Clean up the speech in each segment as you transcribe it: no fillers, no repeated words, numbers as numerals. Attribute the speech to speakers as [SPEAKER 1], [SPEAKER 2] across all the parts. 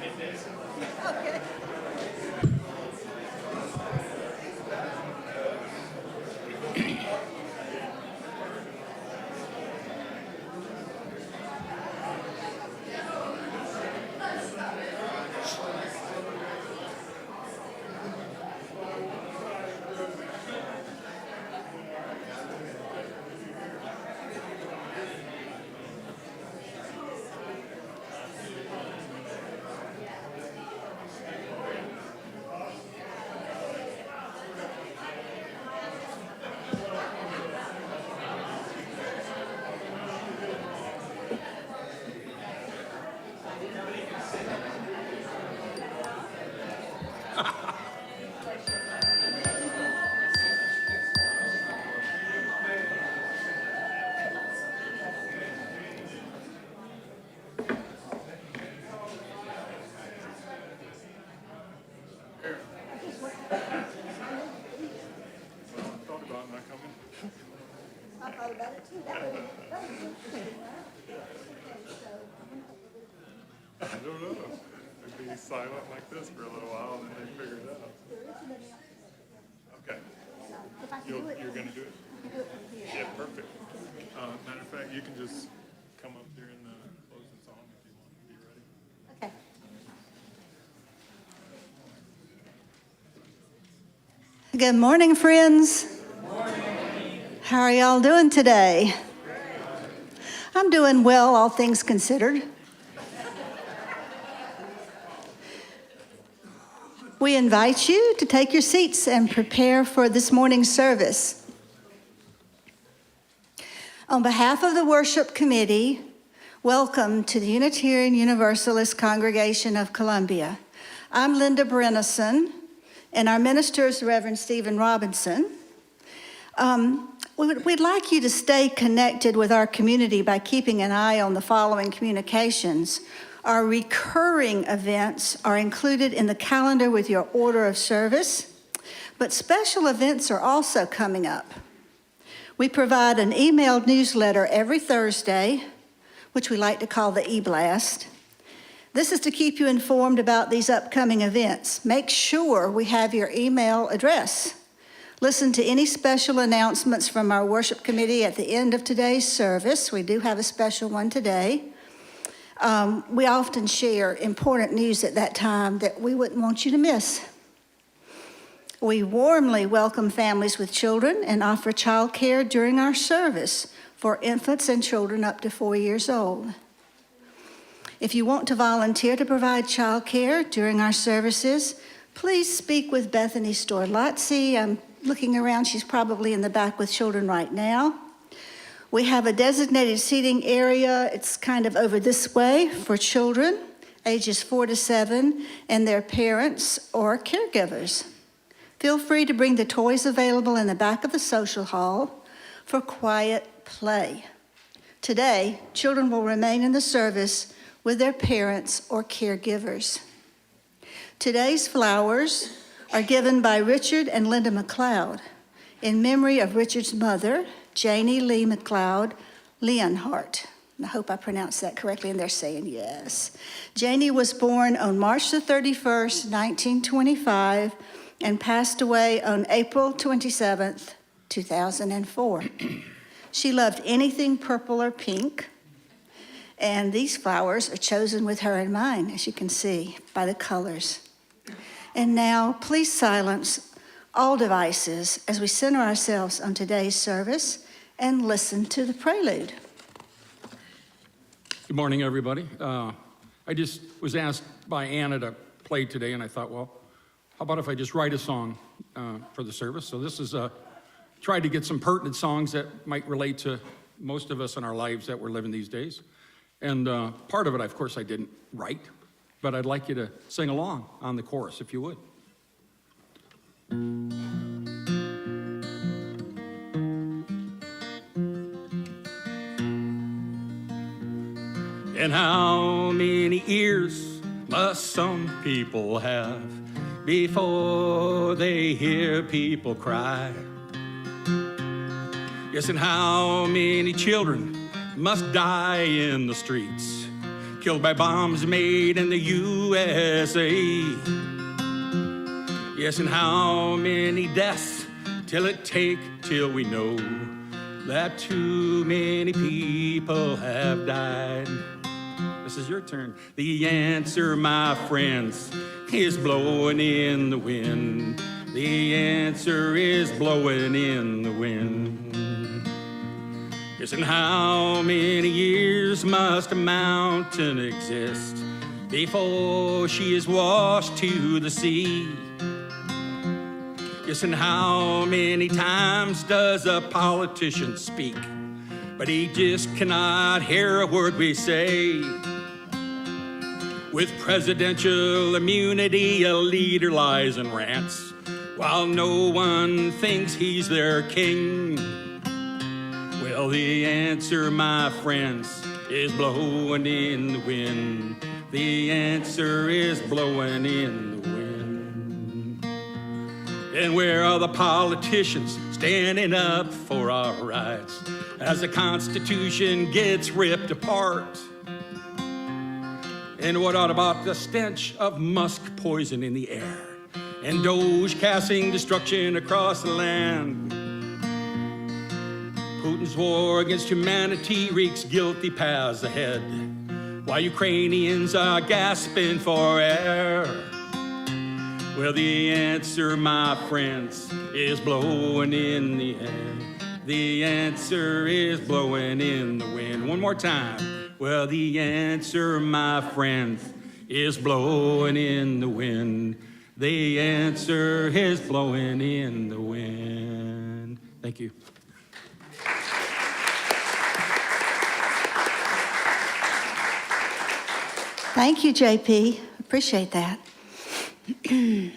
[SPEAKER 1] Okay. I thought about it too. That would be interesting, right?
[SPEAKER 2] I don't know. They'd be silent like this for a little while and then they figure it out. Okay. You're going to do it? Yeah, perfect. Matter of fact, you can just come up here and close the song if you want to be ready.
[SPEAKER 1] Okay. Good morning, friends. Good morning. How are y'all doing today? I'm doing well, all things considered. We invite you to take your seats and prepare for this morning's service. On behalf of the worship committee, welcome to the Unitarian Universalist Congregation of Columbia. I'm Linda Brennison, and our minister is Reverend Stephen Robinson. We'd like you to stay connected with our community by keeping an eye on the following communications. Our recurring events are included in the calendar with your order of service, but special events are also coming up. We provide an emailed newsletter every Thursday, which we like to call the e-blast. This is to keep you informed about these upcoming events. Make sure we have your email address. Listen to any special announcements from our worship committee at the end of today's service. We do have a special one today. We often share important news at that time that we wouldn't want you to miss. We warmly welcome families with children and offer child care during our service for infants and children up to 4 years old. If you want to volunteer to provide child care during our services, please speak with Bethany Storlatzi. I'm looking around, she's probably in the back with children right now. We have a designated seating area. It's kind of over this way for children, ages 4 to 7, and their parents or caregivers. Feel free to bring the toys available in the back of the social hall for quiet play. Today, children will remain in the service with their parents or caregivers. Today's flowers are given by Richard and Linda McLeod in memory of Richard's mother, Janie Lee McLeod Leonhardt. I hope I pronounced that correctly, and they're saying yes. Janie was born on March the 31st, 1925, and passed away on April 27th, 2004. She loved anything purple or pink, and these flowers are chosen with her in mind, as you can see by the colors. And now, please silence all devices as we center ourselves on today's service and listen to the prelude.
[SPEAKER 3] Good morning, everybody. I just was asked by Anna to play today, and I thought, well, how about if I just write a song for the service? So this is tried to get some pertinent songs that might relate to most of us in our lives that we're living these days. And part of it, of course, I didn't write, but I'd like you to sing along on the chorus, if you would. And how many ears must some people have before they hear people cry? Yes, and how many children must die in the streets killed by bombs made in the USA. Yes, and how many deaths till it take till we know that too many people have died? This is your turn. The answer, my friends, is blowing in the wind. The answer is blowing in the wind. Yes, and how many years must a mountain exist before she is washed to the sea? Yes, and how many times does a politician speak, but he just cannot hear a word we say? With presidential immunity, a leader lies and rants, while no one thinks he's their king. Well, the answer, my friends, is blowing in the wind. The answer is blowing in the wind. And where are the politicians standing up for our rights as the Constitution gets ripped apart? And what about the stench of musk poison in the air and Doge casting destruction across the land? Putin's war against humanity wreaks guilty paths ahead, while Ukrainians are gasping for air. Well, the answer, my friends, is blowing in the air. The answer is blowing in the wind. One more time. Well, the answer, my friends, is blowing in the wind. The answer is blowing in the wind. Thank you.
[SPEAKER 1] Thank you, JP. Appreciate that. And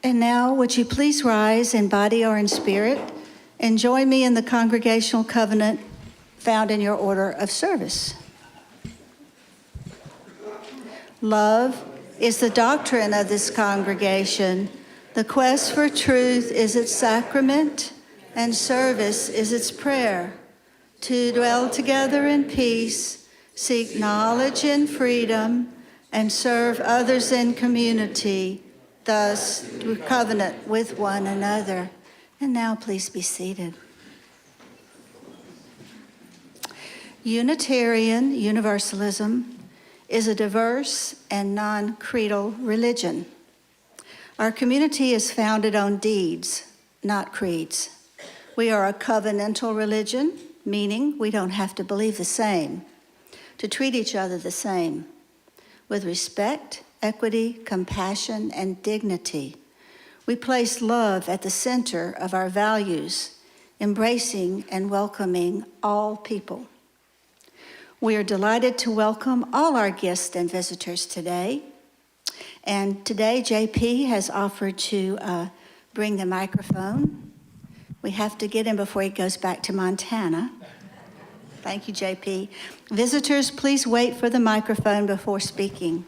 [SPEAKER 1] now, would you please rise in body or in spirit and join me in the congregational covenant found in your order of service. Love is the doctrine of this congregation. The quest for truth is its sacrament, and service is its prayer. To dwell together in peace, seek knowledge and freedom, and serve others in community, thus through covenant with one another. And now please be seated. Unitarian Universalism is a diverse and non-creedal religion. Our community is founded on deeds, not creeds. We are a covenantal religion, meaning we don't have to believe the same, to treat each other the same, with respect, equity, compassion, and dignity. We place love at the center of our values, embracing and welcoming all people. We are delighted to welcome all our guests and visitors today. And today, JP has offered to bring the microphone. We have to get him before he goes back to Montana. Thank you, JP. Visitors, please wait for the microphone before speaking.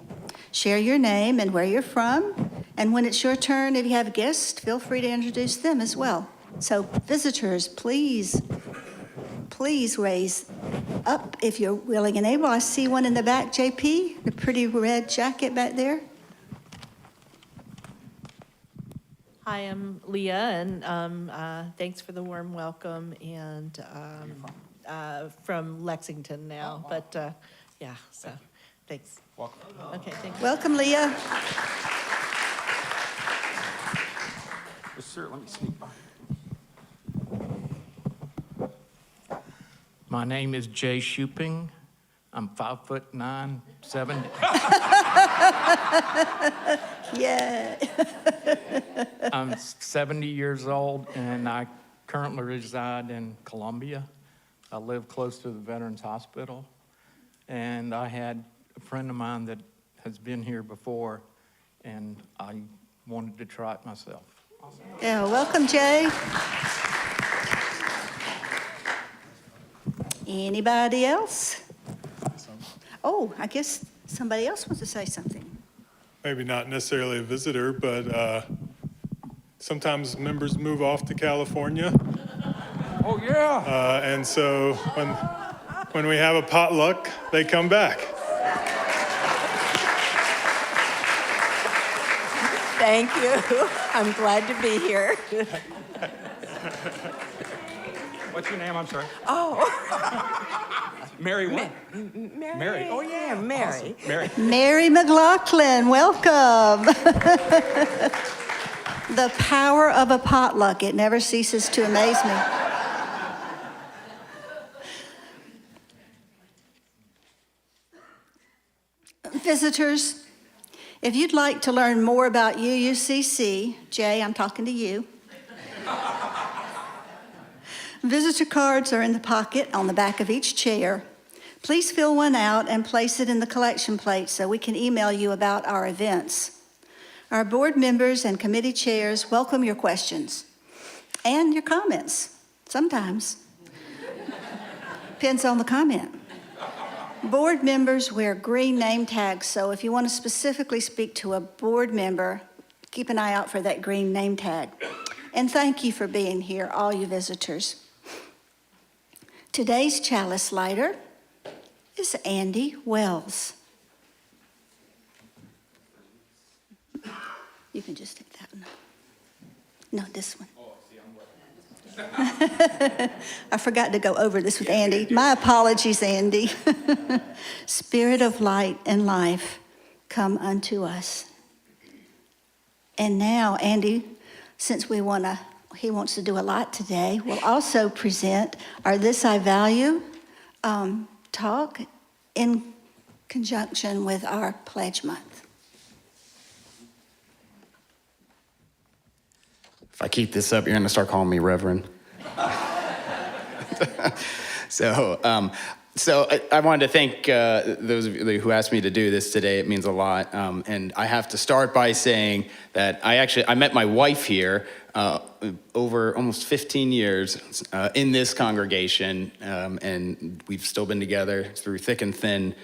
[SPEAKER 1] Share your name and where you're from. And when it's your turn, if you have guests, feel free to introduce them as well. So visitors, please raise up if you're willing and able. I see one in the back, JP, the pretty red jacket back there.
[SPEAKER 4] Hi, I'm Leah, and thanks for the warm welcome, and from Lexington now, but yeah, so thanks.
[SPEAKER 3] Welcome.
[SPEAKER 4] Okay, thank you.
[SPEAKER 1] Welcome, Leah.
[SPEAKER 3] Yes, sir, let me sneak by.
[SPEAKER 5] My name is Jay Shuping. I'm 5'9", 70.
[SPEAKER 1] Yeah.
[SPEAKER 5] I'm 70 years old, and I currently reside in Columbia. I live close to the Veterans Hospital, and I had a friend of mine that has been here before, and I wanted to try it myself.
[SPEAKER 1] Awesome. Yeah, welcome, Jay. Anybody else? Oh, I guess somebody else wants to say something.
[SPEAKER 2] Maybe not necessarily a visitor, but sometimes members move off to California.
[SPEAKER 3] Oh, yeah.
[SPEAKER 2] And so When we have a potluck, they come back.
[SPEAKER 6] Thank you. I'm glad to be here.
[SPEAKER 3] What's your name? I'm sorry.
[SPEAKER 6] Oh,
[SPEAKER 3] Mary what?
[SPEAKER 6] Mary.
[SPEAKER 3] Mary.
[SPEAKER 6] Oh, yeah, Mary.
[SPEAKER 3] Awesome. Mary.
[SPEAKER 1] Mary McLaughlin, welcome. The power of a potluck, it never ceases to amaze me. Visitors, if you'd like to learn more about UUCC, Jay, I'm talking to you. Visitor cards are in the pocket on the back of each chair. Please fill one out and place it in the collection plate so we can email you about our events. Our board members and committee chairs welcome your questions and your comments, sometimes. Depends on the comment. Board members wear green name tags, so if you want to specifically speak to a board member, keep an eye out for that green name tag. And thank you for being here, all you visitors. Today's chalice lighter is Andy Wells. You can just take that one. No, this one. I forgot to go over this with Andy. My apologies, Andy. Spirit of light and life, come unto us. And now, Andy, since he wants to do a lot today, will also present our This I Value talk in conjunction with our Pledge Month.
[SPEAKER 7] If I keep this up, you're going to start calling me Reverend. So I wanted to thank those of you who asked me to do this today. It means a lot. And I have to start by saying that I met my wife here over almost 15 years in this congregation, and we've still been together through thick and thin.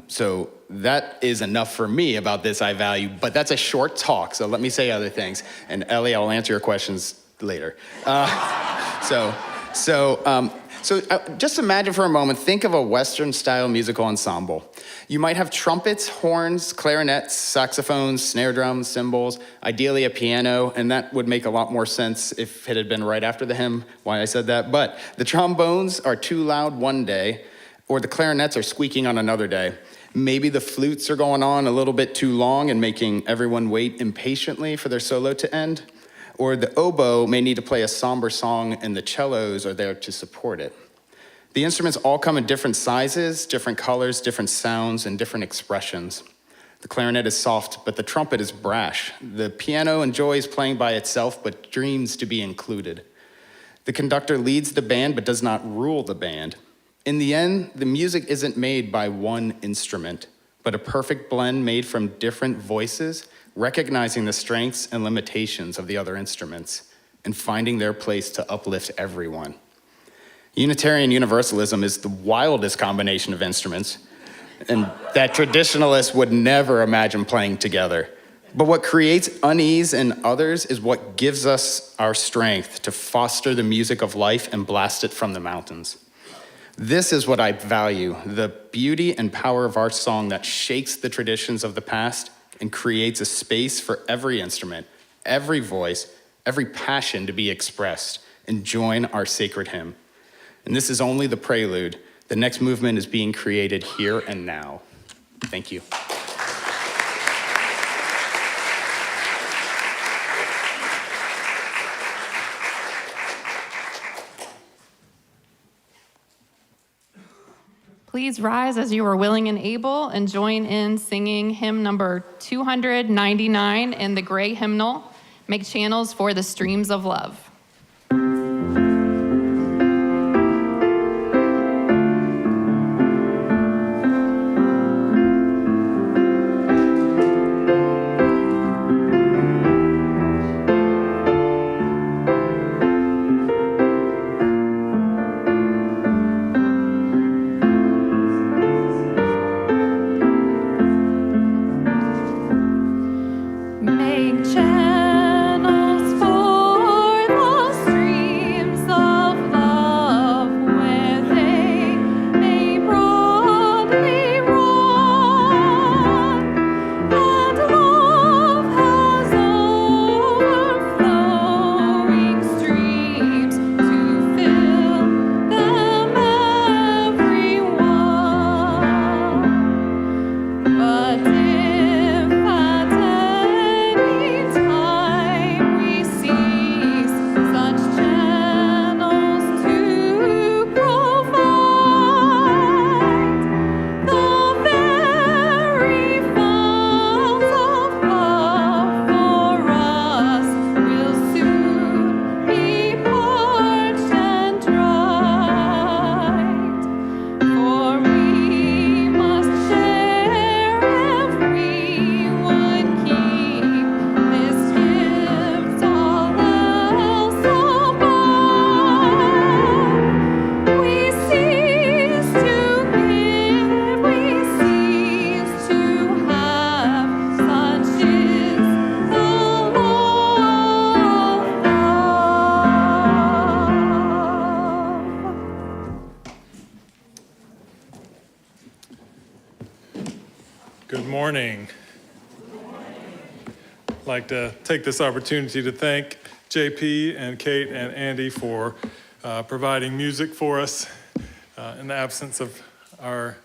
[SPEAKER 7] So that is enough for me about This I Value, but that's a short talk, so let me say other things. And Ellie, I'll answer your questions later. So just imagine for a moment, think of a Western-style musical ensemble. You might have trumpets, horns, clarinets, saxophones, snare drums, cymbals, ideally a piano, and that would make a lot more sense if it had been right after the hymn, why I said that. But the trombones are too loud one day, or the clarinets are squeaking on another day. Maybe the flutes are going on a little bit too long and making everyone wait impatiently for their solo to end. Or the oboe may need to play a somber song and the cellos are there to support it. The instruments all come in different sizes, different colors, different sounds, and different expressions. The clarinet is soft, but the trumpet is brash. The piano enjoys playing by itself, but dreams to be included. The conductor leads the band, but does not rule the band. In the end, the music isn't made by one instrument, but a perfect blend made from different voices, recognizing the strengths and limitations of the other instruments, and finding their place to uplift everyone. Unitarian Universalism is the wildest combination of instruments, and that traditionalists would never imagine playing together. But what creates unease in others is what gives us our strength to foster the music of life and blast it from the mountains. This is what I value, the beauty and power of our song that shakes the traditions of the past and creates a space for every instrument, every voice, every passion to be expressed and join our sacred hymn. And this is only the prelude. The next movement is being created here and now. Thank you.
[SPEAKER 8] Please rise as you are willing and able and join in singing hymn number 299 in the gray hymnal, Make Channels for the Streams of Love.
[SPEAKER 9] Make channels for
[SPEAKER 2] Good morning. I'd like to take this opportunity to thank JP and Kate and Andy for providing music for us in the absence of our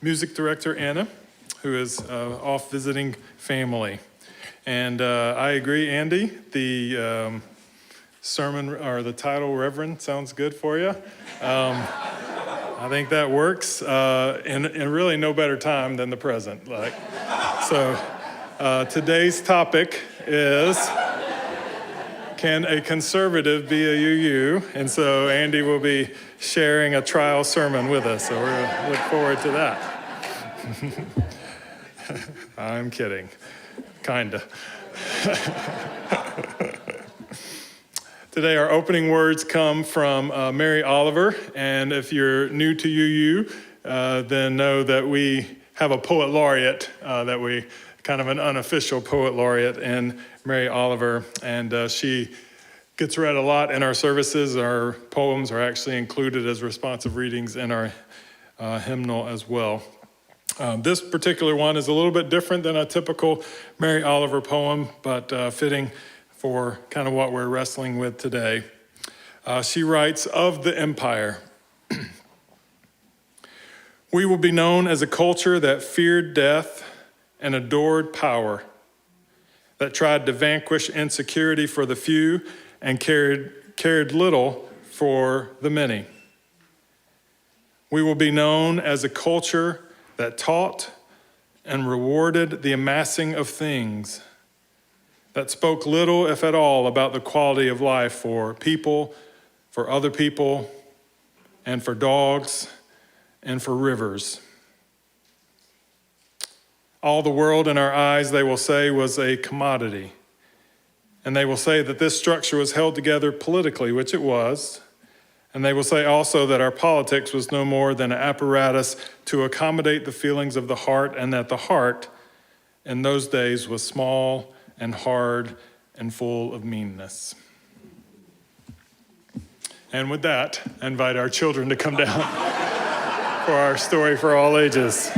[SPEAKER 2] music director, Anna, who is off visiting family. And I agree, Andy, the sermon or the title, Reverend, sounds good for you. I think that works in really no better time than the present. So today's topic is, can a conservative be a UU? And so Andy will be sharing a trial sermon with us, so we're look forward to that. I'm kidding, kinda. Today, our opening words come from Mary Oliver, and if you're new to UU, then know that we have a poet laureate, kind of an unofficial poet laureate in Mary Oliver, and she gets read a lot in our services. Our poems are actually included as responsive readings in our hymnal as well. This particular one is a little bit different than a typical Mary Oliver poem, but fitting for kind of what we're wrestling with today. She writes, of the empire. We will be known as a culture that feared death and adored power, that tried to vanquish insecurity for the few and cared little for the many. We will be known as a culture that taught and rewarded the amassing of things, that spoke little, if at all, about the quality of life for people, for other people, and for dogs, and for rivers. All the world in our eyes, they will say, was a commodity. And they will say that this structure was held together politically, which it was. And they will say also that our politics was no more than an apparatus to accommodate the feelings of the heart, and that the heart in those days was small and hard and full of meanness. And with that, I invite our children to come down for our story for all ages.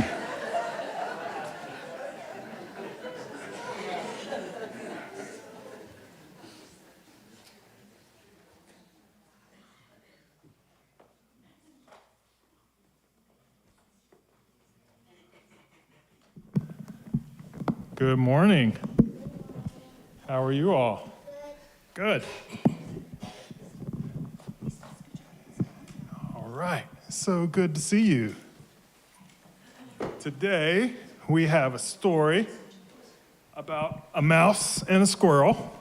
[SPEAKER 2] Good morning. How are you all? Good. All right, so good to see you. Today, we have a story about a mouse and a squirrel.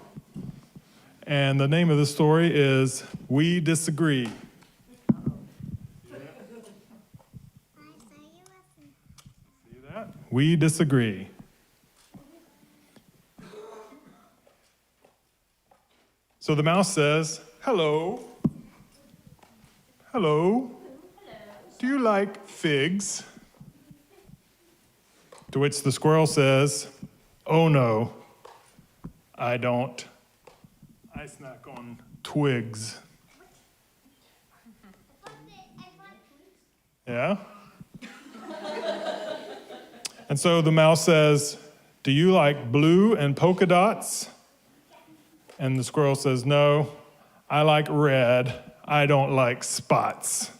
[SPEAKER 2] And the name of the story is We Disagree. See that? We Disagree. So the mouse says, hello. Hello. Do you like figs? To which the squirrel says, oh no, I don't. I snack on twigs. Yeah? And so the mouse says, do you like blue and polka dots? And the squirrel says, no, I like red. I don't like spots.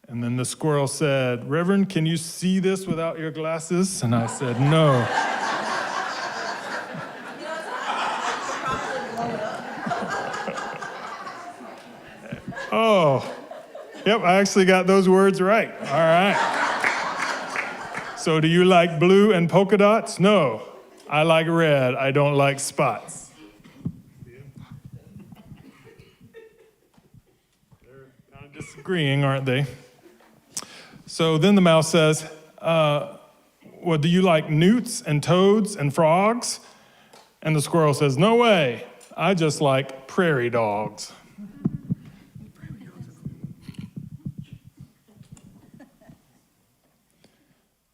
[SPEAKER 2] And then the squirrel said, Reverend, can you see this without your glasses? And I said, no. Oh, yep, I actually got those words right. All right. So do you like blue and polka dots? No. I like red, I don't like spots. They're kind of disagreeing, aren't they? So then the mouse says, well, do you like newts and toads and frogs? And the squirrel says, no way, I just like prairie dogs.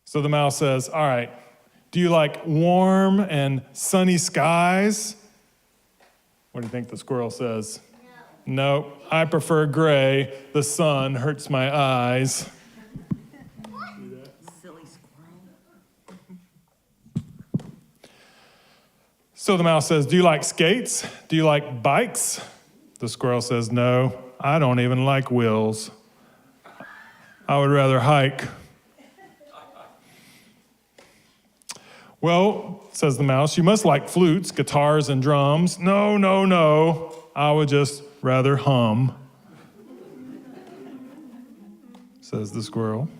[SPEAKER 2] So the mouse says, all right, do you like warm and sunny skies? What do you think the squirrel says? No. Nope, I prefer gray. The sun hurts my eyes. So the mouse says, do you like skates? Do you like bikes? The squirrel says, no, I don't even like wheels. I would rather hike. Well, says the mouse, you must like flutes, guitars, and drums. No, no, no, I would just rather hum, says the squirrel.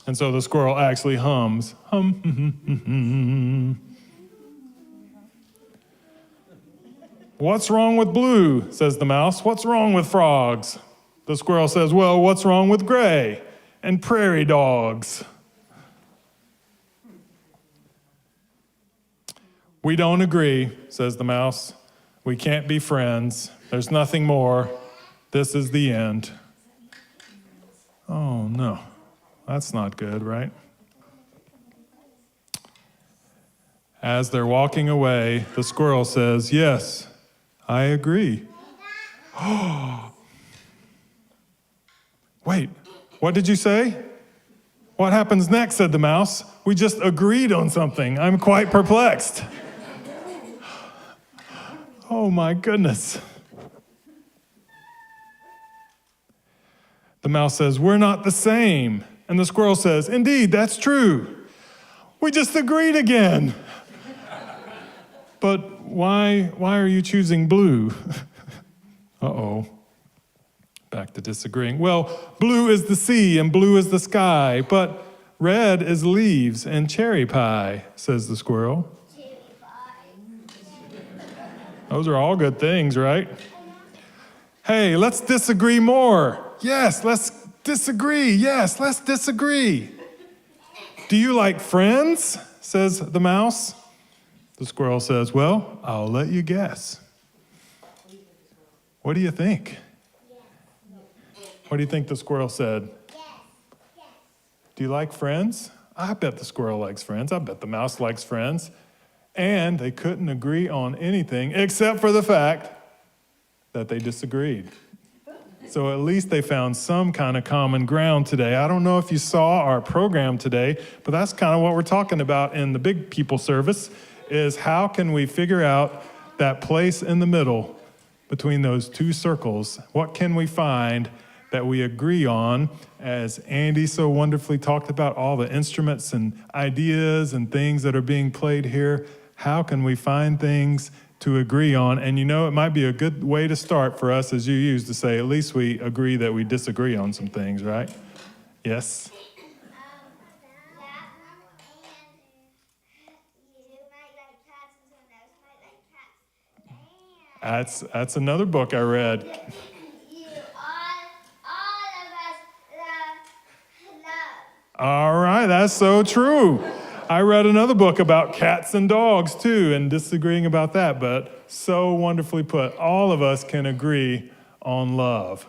[SPEAKER 2] And so the squirrel actually hums. Hum. What's wrong with blue, says the mouse. What's wrong with frogs? The squirrel says, well, what's wrong with gray and prairie dogs? We don't agree, says the mouse. We can't be friends. There's nothing more. This is the end. Oh, no. That's not good, right? As they're walking away, the squirrel says, yes, I agree. Wait, what did you say? What happens next, said the mouse. We just agreed on something. I'm quite perplexed. Oh my goodness. The mouse says, we're not the same. And the squirrel says, indeed, that's true. We just agreed again. But why are you choosing blue? Uh-oh. Back to disagreeing. Well, blue is the sea and blue is the sky, but red is leaves and cherry pie, says the squirrel. Those are all good things, right? Hey, let's disagree more. Yes, let's disagree. Yes, let's disagree. Do you like friends? Says the mouse. The squirrel says, well, I'll let you guess. What do you think? What do you think the squirrel said? Do you like friends? I bet the squirrel likes friends. I bet the mouse likes friends. And they couldn't agree on anything except for the fact that they disagreed. So at least they found some kind of common ground today. I don't know if you saw our program today, but that's kind of what we're talking about in the Big People service, is how can we figure out that place in the middle between those two circles? What can we find that we agree on? As Andy so wonderfully talked about all the instruments and ideas and things that are being played here, how can we find things to agree on? And you know, it might be a good way to start for us, as you used to say, at least we agree that we disagree on some things, right? Yes? That's another book I read. All right, that's so true. I read another book about cats and dogs too, and disagreeing about that, but so wonderfully put. All of us can agree on love.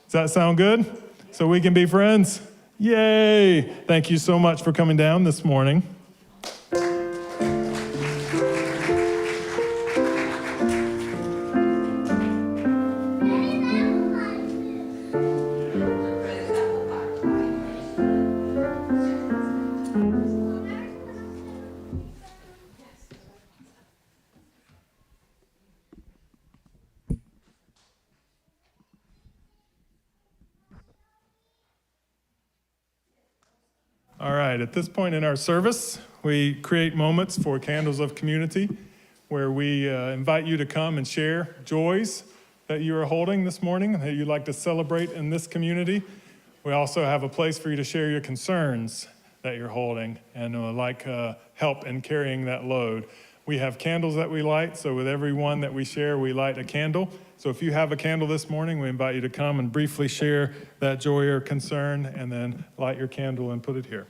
[SPEAKER 2] Does that sound good? So we can be friends? Yay! Thank you so much for coming down this morning. All right, at this point in our service, we create moments for Candles of Community, where we invite you to come and share joys that you are holding this morning, that you'd like to celebrate in this community. We also have a place for you to share your concerns that you're holding and like help in carrying that load. We have candles that we light, so with every one that we share, we light a candle. So if you have a candle this morning, we invite you to come and briefly share that joy or concern, and then light your candle and put it here.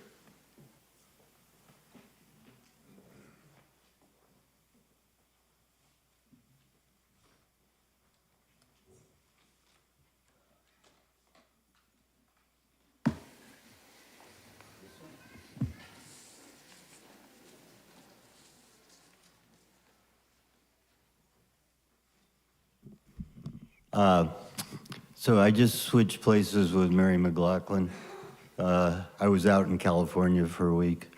[SPEAKER 9] So I just switched places with Mary McLaughlin. I was out in California for a week,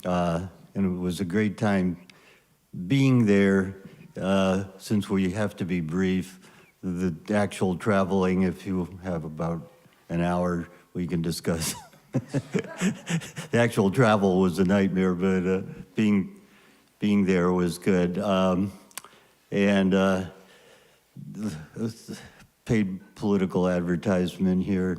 [SPEAKER 9] and it was a great time being there, since we have to be brief, the actual traveling, if you have about an hour, we can discuss. The actual travel was a nightmare, but being there was good. And paid political advertisement here,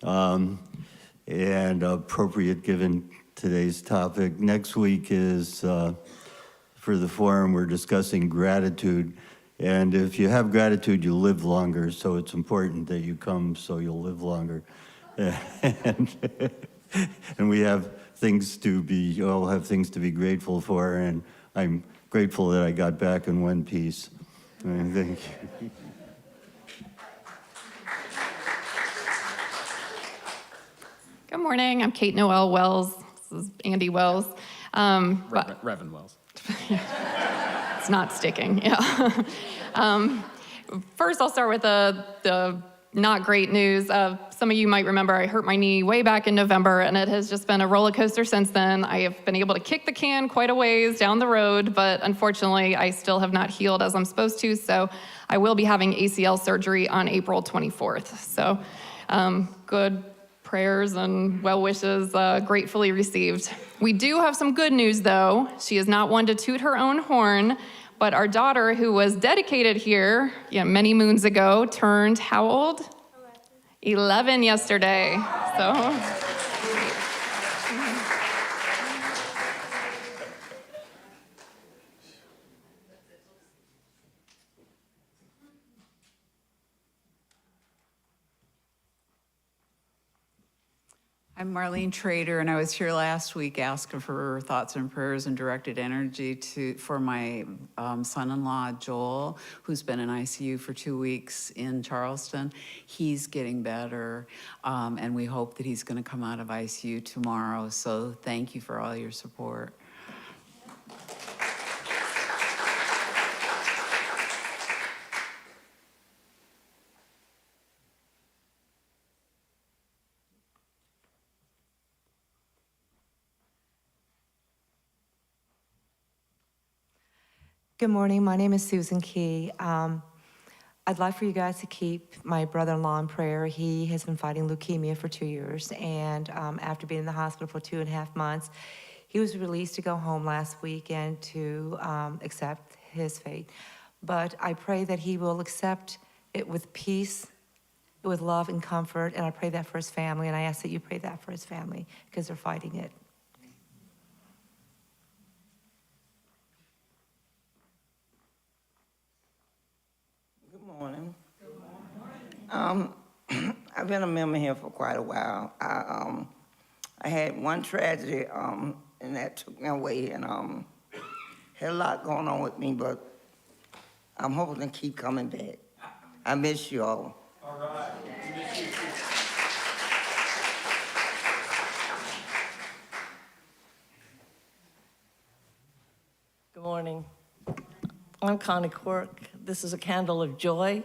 [SPEAKER 9] and appropriate given today's topic. Next week is, for the forum, we're discussing gratitude. And if you have gratitude, you live longer, so it's important that you come so you'll live longer. And we have things to be, all have things to be grateful for, and I'm grateful that I got back in one piece. And thank you.
[SPEAKER 8] Good morning. I'm Kate Noel Wells. This is Andy Wells.
[SPEAKER 10] Reverend Wells.
[SPEAKER 8] It's not sticking, yeah. First, I'll start with the not great news. Some of you might remember I hurt my knee way back in November, and it has just been a roller coaster since then. I have been able to kick the can quite a ways down the road, but unfortunately, I still have not healed as I'm supposed to, so I will be having ACL surgery on April 24th. So good prayers and well wishes gratefully received. We do have some good news, though. She is not one to toot her own horn, but our daughter, who was dedicated here many moons ago, turned how old? 11 yesterday. So.
[SPEAKER 11] I'm Marlene Trader, and I was here last week asking for thoughts and prayers and directed energy for my son-in-law, Joel, who's been in ICU for 2 weeks in Charleston. He's getting better, and we hope that he's going to come out of ICU tomorrow. So thank you for all your support.
[SPEAKER 12] Good morning. My name is Susan Key. I'd like for you guys to keep my brother-in-law in prayer. He has been fighting leukemia for 2 years, and after being in the hospital for 2.5 months, he was released to go home last weekend to accept his fate. But I pray that he will accept it with peace, with love and comfort, and I pray that for his family, and I ask that you pray that for his family, because they're fighting it.
[SPEAKER 13] Morning. I've been a member here for quite a while. I had one tragedy, and that took me away, and had a lot going on with me, but I'm hoping to keep coming back. I miss you all.
[SPEAKER 2] All right. Miss you too.
[SPEAKER 14] Good morning. I'm Connie Quirk. This is a candle of joy.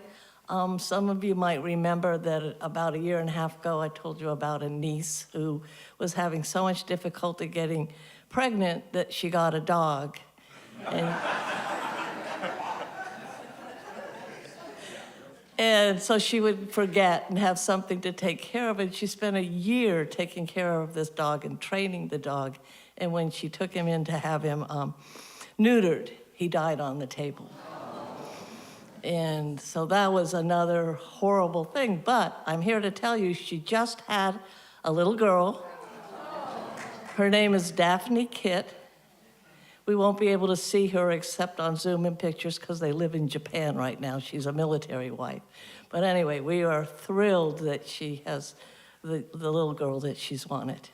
[SPEAKER 14] Some of you might remember that about 1.5 years ago, I told you about a niece who was having so much difficulty getting pregnant that she got a dog. And so she would forget and have something to take care of. And she spent 1 year taking care of this dog and training the dog. And when she took him in to have him neutered, he died on the table. And so that was another horrible thing. But I'm here to tell you, she just had a little girl. Her name is Daphne Kitt. We won't be able to see her except on Zoom and pictures because they live in Japan right now. She's a military wife. But anyway, we are thrilled that she has the little girl that she's wanted.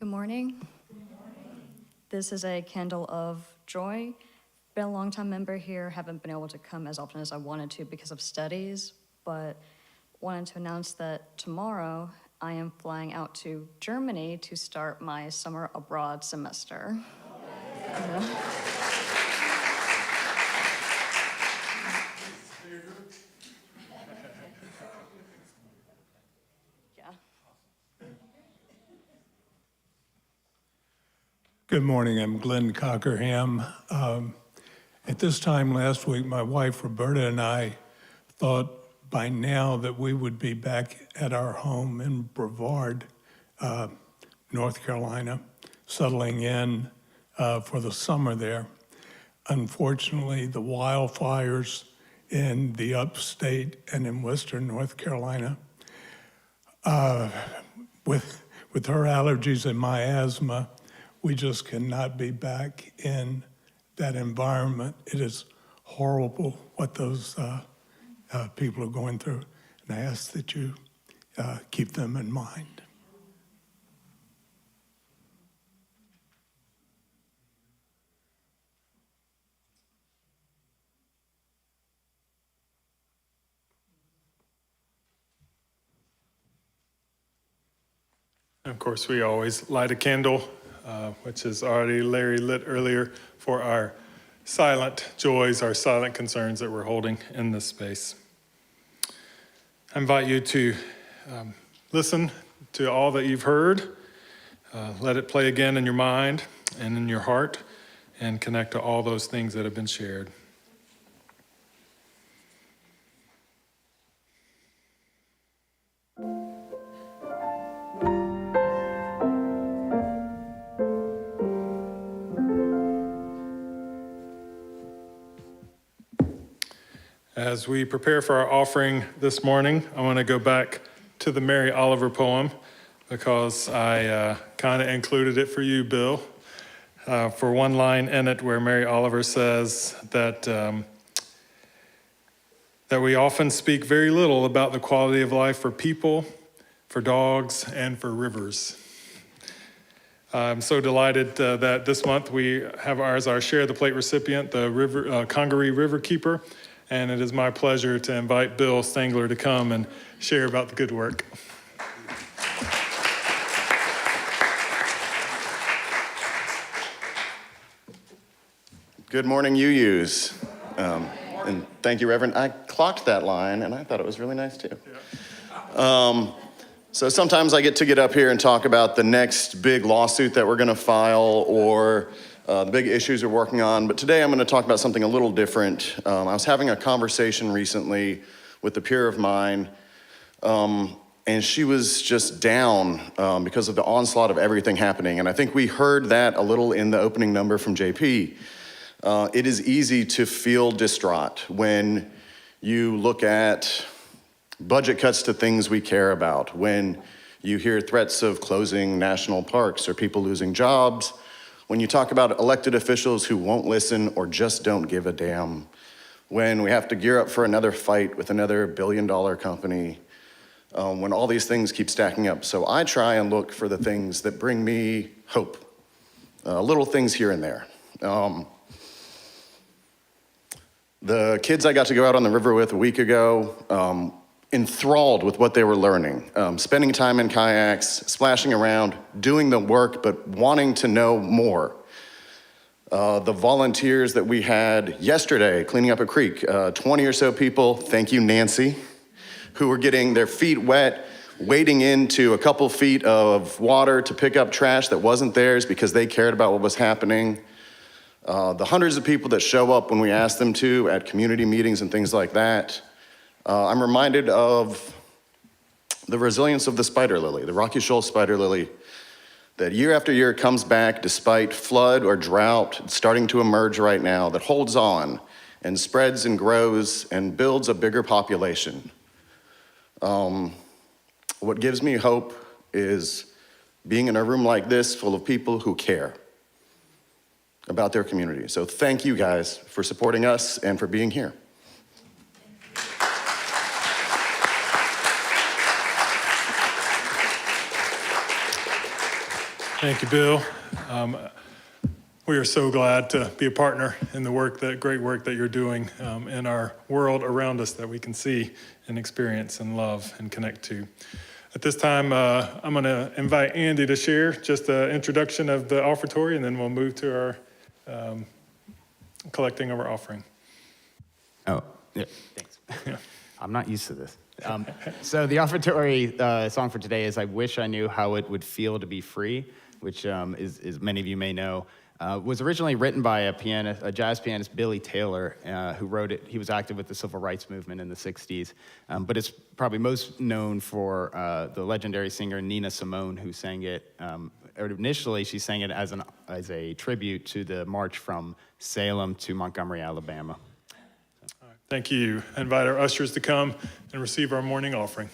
[SPEAKER 15] Good morning. This is a candle of joy. Been a long-time member here, haven't been able to come as often as I wanted to because of studies, but wanted to announce that tomorrow I am flying out to Germany to start my summer abroad semester.
[SPEAKER 16] Good morning. I'm Glenn Cockerham. At this time last week, my wife Roberta and I thought by now that we would be back at our home in Brevard, North Carolina, settling in for the summer there. Unfortunately, the wildfires in the upstate and in western North Carolina, with her allergies and my asthma, we just cannot be back in that environment. It is horrible what those people are going through, and I ask that you keep them in mind.
[SPEAKER 2] Of course, we always light a candle, which is already Larry lit earlier, for our silent joys, our silent concerns that we're holding in this space. I invite you to listen to all that you've heard, let it play again in your mind and in your heart, and connect to all those things that have been shared. As we prepare for our offering this morning, I want to go back to the Mary Oliver poem because I kind of included it for you, Bill, for one line in it where Mary Oliver says that we often speak very little about the quality of life for people, for dogs, and for rivers. I'm so delighted that this month we have as our Share the Plate recipient, the Congaree River Keeper. And it is my pleasure to invite Bill Stangler to come and share about the good work.
[SPEAKER 17] Good morning, UUs. And thank you, Reverend. I clocked that line, and I thought it was really nice, too. So sometimes I get up here and talk about the next big lawsuit that we're going to file or the big issues we're working on, but today I'm going to talk about something a little different. I was having a conversation recently with a peer of mine, and she was just down because of the onslaught of everything happening, and I think we heard that a little in the opening number from JP. It is easy to feel distraught when you look at budget cuts to things we care about, when you hear threats of closing national parks or people losing jobs, when you talk about elected officials who won't listen or just don't give a damn, when we have to gear up for another fight with another billion-dollar company, when all these things keep stacking up. So I try and look for the things that bring me hope, little things here and there. The kids I got to go out on the river with a week ago, enthralled with what they were learning, spending time in kayaks, splashing around, doing the work, but wanting to know more. The volunteers that we had yesterday cleaning up a creek, 20 or so people, thank you, Nancy, who were getting their feet wet, wading into a couple feet of water to pick up trash that wasn't theirs because they cared about what was happening. The hundreds of people that show up when we ask them to at community meetings and things like that. I'm reminded of the resilience of the spider lily, the Rocky Shoal spider lily, that year after year comes back despite flood or drought. It's starting to emerge right now, that holds on and spreads and grows and builds a bigger population. What gives me hope is being in a room like this full of people who care about their community. So thank you guys for supporting us and for being here.
[SPEAKER 2] Thank you, Bill. We are so glad to be a partner in the work, that great work that you're doing in our world around us that we can see and experience and love and connect to. At this time, I'm going to invite Andy to share just an introduction of the offertory, and then we'll move to our collecting of our offering.
[SPEAKER 10] Oh, yeah, thanks. Yeah. I'm not used to this. So the offertory song for today is I Wish I Knew How It Would Feel to Be Free.
[SPEAKER 7] which is many of you may know, was originally written by a jazz pianist, Billy Taylor, who wrote it. He was active with the civil rights movement in the 60s, but it's probably most known for the legendary singer Nina Simone, who sang it. Initially, she sang it as a tribute to the march from Salem to Montgomery, Alabama.
[SPEAKER 2] Thank you. I invite our ushers to come and receive our morning offering.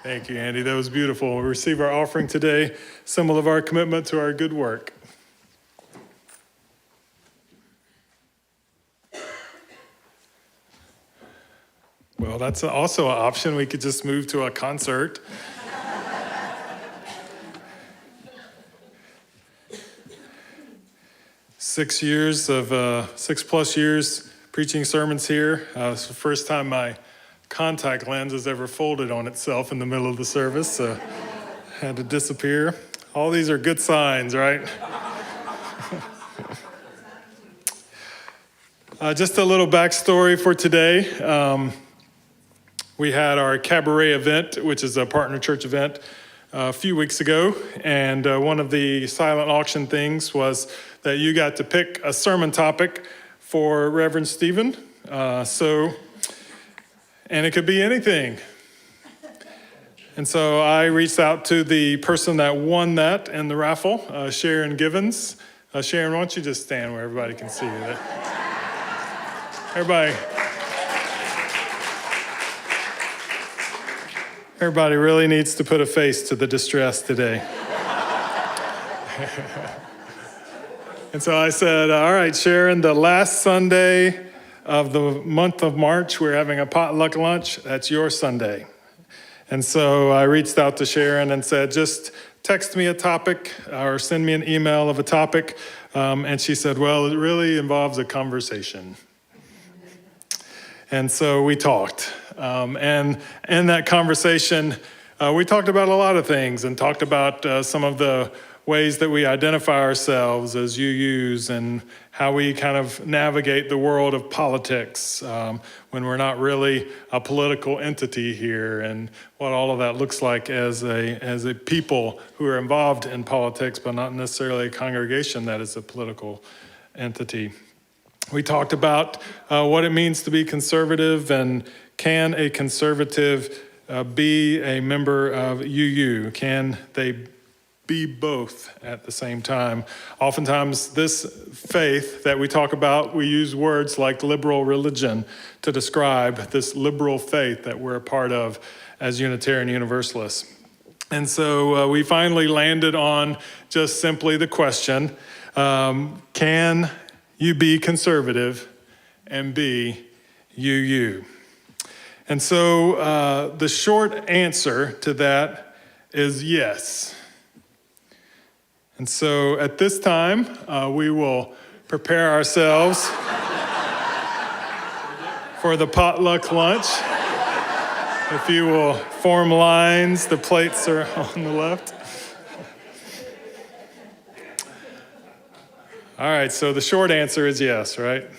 [SPEAKER 2] Thank you, Andy. That was beautiful. We receive our offering today, symbol of our commitment to our good work. Well, that's also an option. We could just move to a concert. Six plus years preaching sermons here. It's the first time my contact lens has ever folded on itself in the middle of the service, so had to disappear. All these are good signs, right? Just a little backstory for today. We had our cabaret event, which is a partner church event, a few weeks ago, and one of the silent auction things was that you got to pick a sermon topic for Reverend Stephen. And it could be anything. And so I reached out to the person that won that in the raffle, Sharon Givens. Sharon, why don't you just stand where everybody can see you? Everybody really needs to put a face to the distress today. And so I said, all right, Sharon, the last Sunday of the month of March, we're having a potluck lunch. That's your Sunday. And so I reached out to Sharon and said, just text me a topic or send me an email of a topic. And she said, well, it really involves a conversation. And so we talked. And in that conversation, We talked about a lot of things and talked about some of the ways that we identify ourselves as UUs and how we kind of navigate the world of politics when we're not really a political entity here, and what all of that looks like as a people who are involved in politics, but not necessarily a congregation that is a political entity. We talked about what it means to be conservative, and can a conservative be a member of UU? Can they be both at the same time? Oftentimes, this faith that we talk about, we use words like liberal religion to describe this liberal faith that we're a part of as Unitarian Universalists. And so we finally landed on just simply the question, can you be conservative and be UU? And so the short answer to that is yes. And so at this time, we will prepare ourselves for the potluck lunch. If you will form lines, the plates are on the left. All right, so the short answer is yes, right?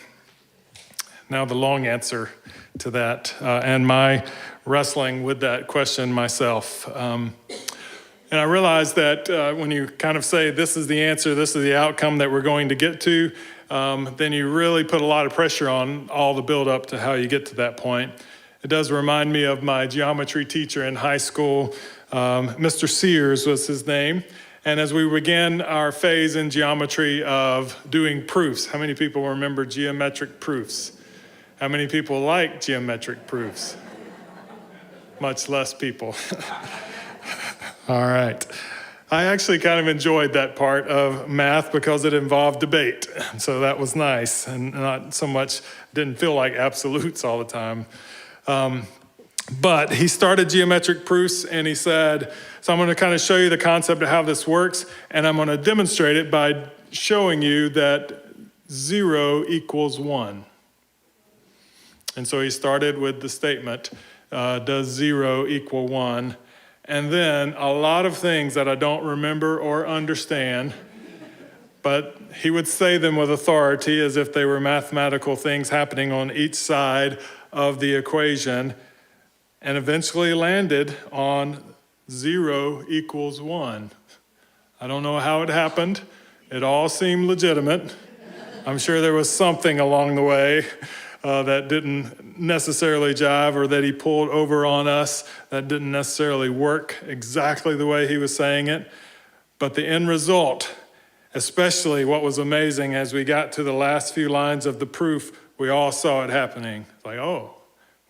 [SPEAKER 2] Now the long answer to that, and my wrestling with that question myself. And I realize that when you kind of say, this is the answer, this is the outcome that we're going to get to, then you really put a lot of pressure on all the build up to how you get to that point. It does remind me of my geometry teacher in high school. Mr. Sears was his name. And as we began our phase in geometry of doing proofs, how many people remember geometric proofs? How many people like geometric proofs? Much less people. All right. I actually kind of enjoyed that part of math because it involved debate. So that was nice, and not so much, didn't feel like absolutes all the time. But he started geometric proofs and he said, so I'm going to kind of show you the concept of how this works, and I'm going to demonstrate it by showing you that 0 equals 1. And so he started with the statement, does 0 equal 1? And then a lot of things that I don't remember or understand, but he would say them with authority as if they were mathematical things happening on each side of the equation, and eventually landed on 0 equals 1. I don't know how it happened. It all seemed legitimate. I'm sure there was something along the way that didn't necessarily jive, or that he pulled over on us that didn't necessarily work exactly the way he was saying it. But the end result, especially what was amazing as we got to the last few lines of the proof, we all saw it happening. It's like, oh,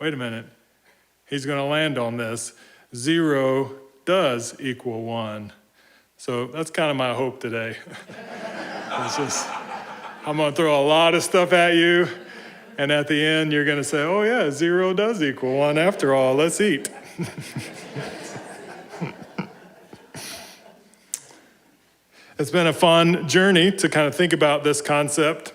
[SPEAKER 2] wait a minute. He's going to land on this. 0 does equal 1. So that's kind of my hope today. It's just, I'm going to throw a lot of stuff at you. And at the end, you're going to say, oh yeah, 0 does equal 1 after all. Let's eat. It's been a fun journey to kind of think about this concept.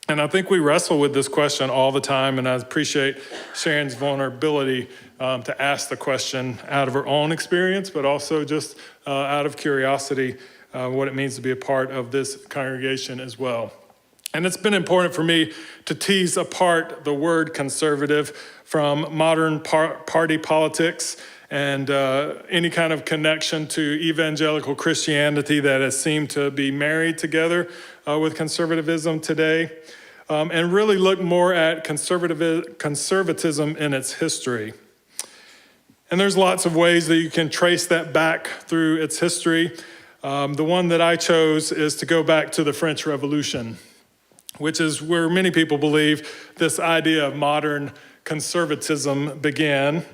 [SPEAKER 2] And I think we wrestle with this question all the time. And I appreciate Sharon's vulnerability to ask the question out of her own experience, but also just out of curiosity, what it means to be a part of this congregation as well. And it's been important for me to tease apart the word conservative from modern party politics and any kind of connection to evangelical Christianity that has seemed to be married together with conservatism today, and really look more at conservatism in its history. And there's lots of ways that you can trace that back through its history. The one that I chose is to go back to the French Revolution, which is where many people believe this idea of modern conservatism began.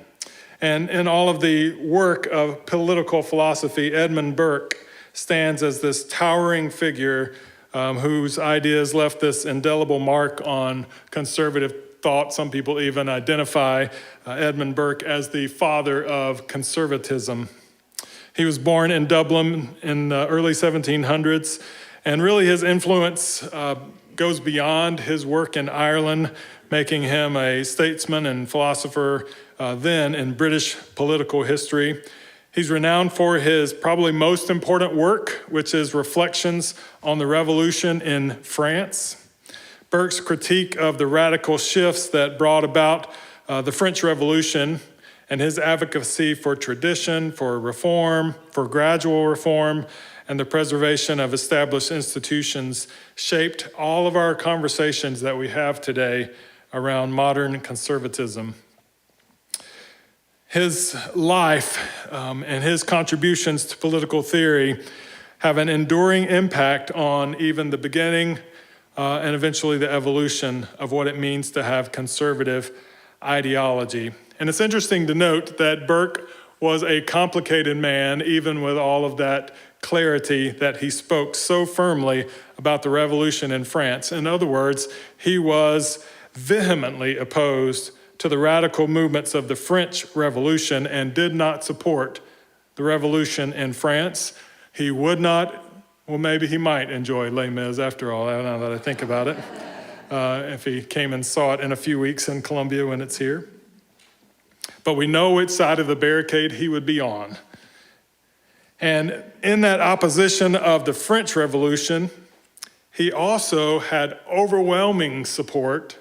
[SPEAKER 2] And in all of the work of political philosophy, Edmund Burke stands as this towering figure whose ideas left this indelible mark on conservative thought. Some people even identify Edmund Burke as the father of conservatism. He was born in Dublin in the early 1700s, and really his influence goes beyond his work in Ireland, making him a statesman and philosopher then in British political history. He's renowned for his probably most important work, which is Reflections on the Revolution in France. Burke's critique of the radical shifts that brought about the French Revolution and his advocacy for tradition, for reform, for gradual reform, and the preservation of established institutions shaped all of our conversations that we have today around modern conservatism. His life and his contributions to political theory have an enduring impact on even the beginning and eventually the evolution of what it means to have conservative ideology. And it's interesting to note that Burke was a complicated man, even with all of that clarity that he spoke so firmly about the revolution in France. In other words, he was vehemently opposed to the radical movements of the French Revolution and did not support the revolution in France. He would not, well, maybe he might enjoy Les Mis after all, now that I think about it, if he came and saw it in a few weeks in Columbia when it's here. But we know which side of the barricade he would be on. And in that opposition of the French Revolution, he also had overwhelming support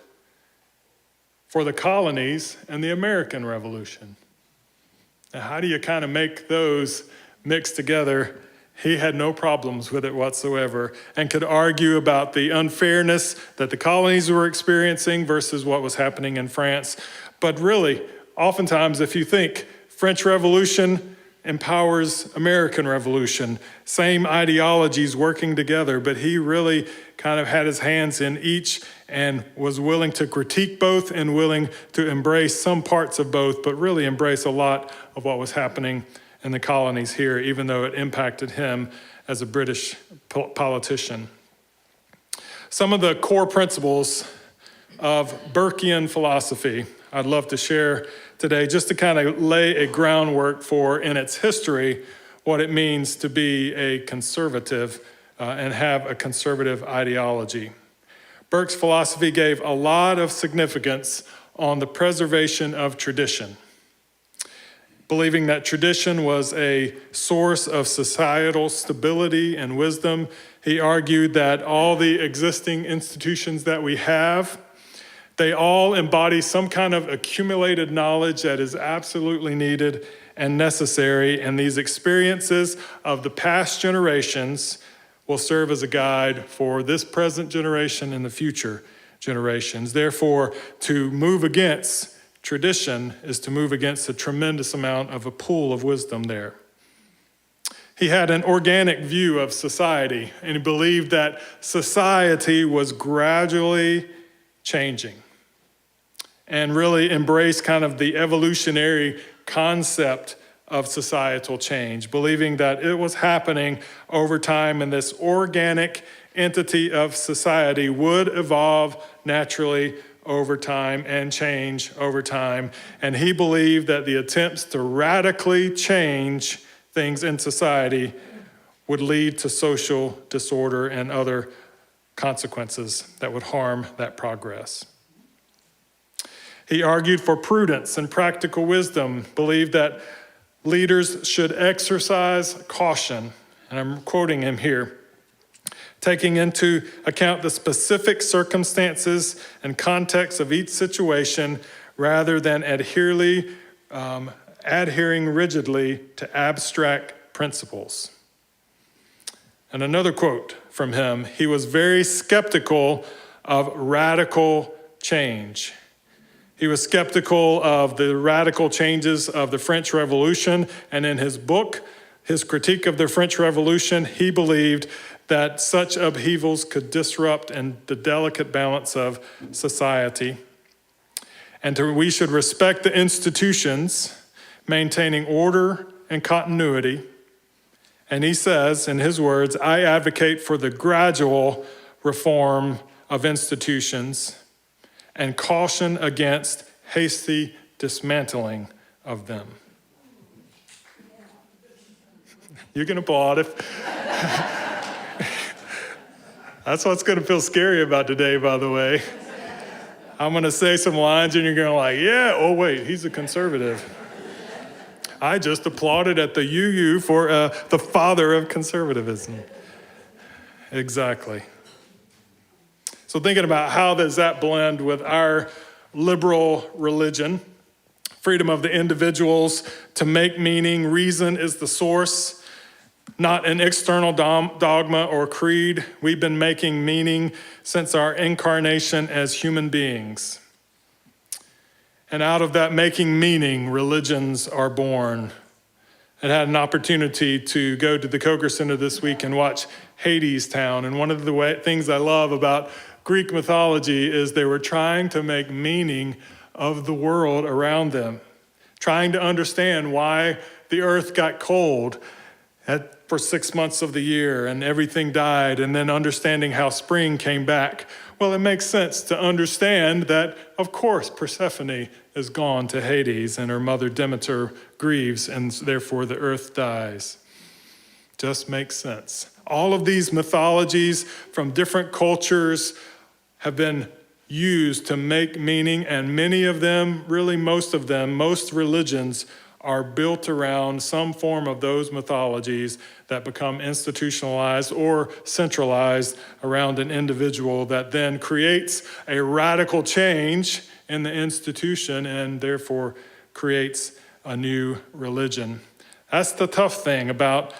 [SPEAKER 2] for the colonies and the American Revolution. Now, how do you kind of make those mix together? He had no problems with it whatsoever and could argue about the unfairness that the colonies were experiencing versus what was happening in France. But really, oftentimes, if you think French Revolution empowers American Revolution, same ideologies working together, but he really kind of had his hands in each and was willing to critique both and willing to embrace some parts of both, but really embrace a lot of what was happening in the colonies here, even though it impacted him as a British politician. Some of the core principles of Burkean philosophy I'd love to share today, just to kind of lay a groundwork for, in its history, what it means to be a conservative and have a conservative ideology. Burke's philosophy gave a lot of significance on the preservation of tradition, believing that tradition was a source of societal stability and wisdom. He argued that all the existing institutions that we have, they all embody some kind of accumulated knowledge that is absolutely needed and necessary, and these experiences of the past generations will serve as a guide for this present generation and the future generations. Therefore, to move against tradition is to move against a tremendous amount of a pool of wisdom there. He had an organic view of society, and he believed that society was gradually changing, and really embraced kind of the evolutionary concept of societal change, believing that it was happening over time and this organic entity of society would evolve naturally over time and change over time. And he believed that the attempts to radically change things in society would lead to social disorder and other consequences that would harm that progress. He argued for prudence and practical wisdom, believed that leaders should exercise caution, and I'm quoting him here, taking into account the specific circumstances and context of each situation rather than adhering rigidly to abstract principles. And another quote from him, he was very skeptical of radical change. He was skeptical of the radical changes of the French Revolution, and in his book, his critique of the French Revolution, he believed that such upheavals could disrupt the delicate balance of society. And we should respect the institutions, maintaining order and continuity. And he says, in his words, I advocate for the gradual reform of institutions and caution against hasty dismantling of them. You can applaud if that's what's going to feel scary about today, by the way. I'm going to say some lines and you're going to like, yeah, oh wait, he's a conservative. I just applauded at the UU for the father of conservatism. Exactly. So thinking about how does that blend with our liberal religion, freedom of the individuals to make meaning, reason is the source, not an external dogma or creed. We've been making meaning since our incarnation as human beings. And out of that making meaning, religions are born. I had an opportunity to go to the Coker Center this week and watch Hades Town. And one of the things I love about Greek mythology is they were trying to make meaning of the world around them, trying to understand why the earth got cold for 6 months of the year and everything died, and then understanding how spring came back. Well, it makes sense to understand that, of course, Persephone is gone to Hades and her mother Demeter grieves, and therefore the earth dies. Just makes sense. All of these mythologies from different cultures have been used to make meaning, and many of them, really most of them, most religions are built around some form of those mythologies that become institutionalized or centralized around an individual that then creates a radical change in the institution and therefore creates a new religion. That's the tough thing about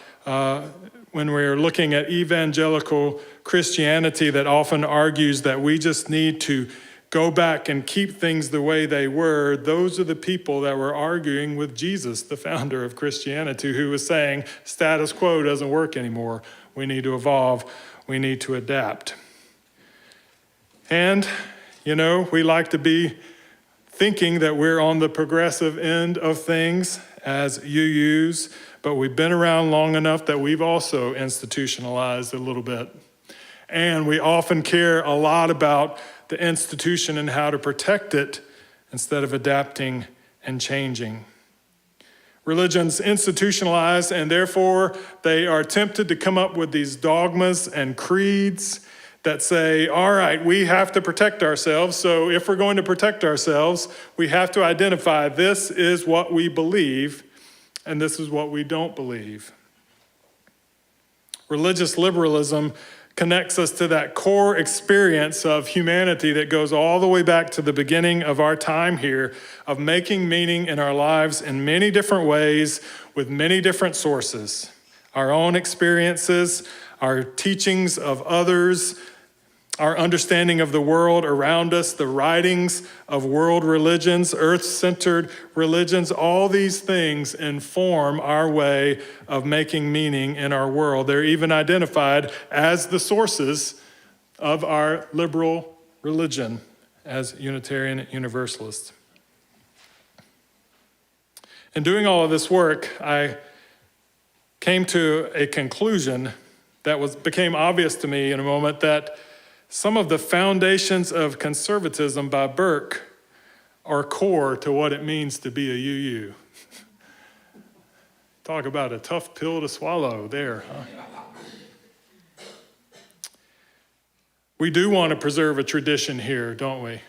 [SPEAKER 2] when we're looking at evangelical Christianity that often argues that we just need to go back and keep things the way they were. Those are the people that were arguing with Jesus, the founder of Christianity, who was saying status quo doesn't work anymore. We need to evolve. We need to adapt. And, we like to be thinking that we're on the progressive end of things as UUs, but we've been around long enough that we've also institutionalized a little bit. And we often care a lot about the institution and how to protect it instead of adapting and changing. Religion's institutionalized, and therefore they are tempted to come up with these dogmas and creeds that say, all right, we have to protect ourselves, so if we're going to protect ourselves, we have to identify this is what we believe and this is what we don't believe. Religious liberalism connects us to that core experience of humanity that goes all the way back to the beginning of our time here, of making meaning in our lives in many different ways with many different sources. Our own experiences, our teachings of others, our understanding of the world around us, the writings of world religions, earth-centered religions, all these things inform our way of making meaning in our world. They're even identified as the sources of our liberal religion as Unitarian Universalists. In doing all of this work, I came to a conclusion that became obvious to me in a moment, that some of the foundations of conservatism by Burke are core to what it means to be a UU. Talk about a tough pill to swallow there, huh? We do want to preserve a tradition here, don't we?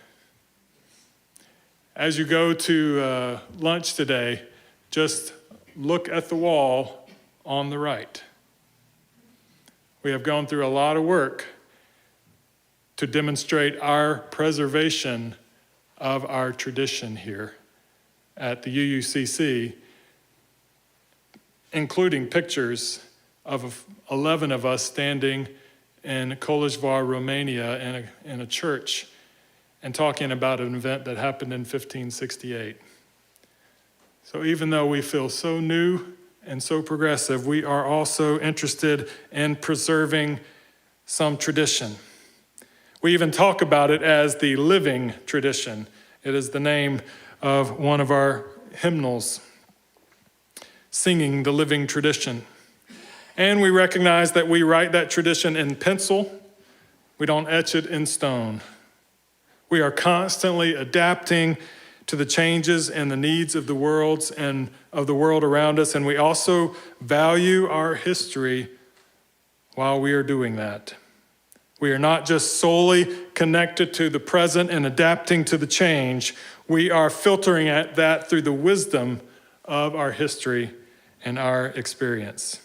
[SPEAKER 2] As you go to lunch today, just look at the wall on the right. We have gone through a lot of work to demonstrate our preservation of our tradition here at the UUCC, including pictures of 11 of us standing in Coleșvar, Romania, in a church and talking about an event that happened in 1568. So even though we feel so new and so progressive, we are also interested in preserving some tradition. We even talk about it as the living tradition. It is the name of one of our hymnals, singing the living tradition. And we recognize that we write that tradition in pencil. We don't etch it in stone. We are constantly adapting to the changes and the needs of the world and of the world around us. And we also value our history while we are doing that. We are not just solely connected to the present and adapting to the change. We are filtering at that through the wisdom of our history and our experience.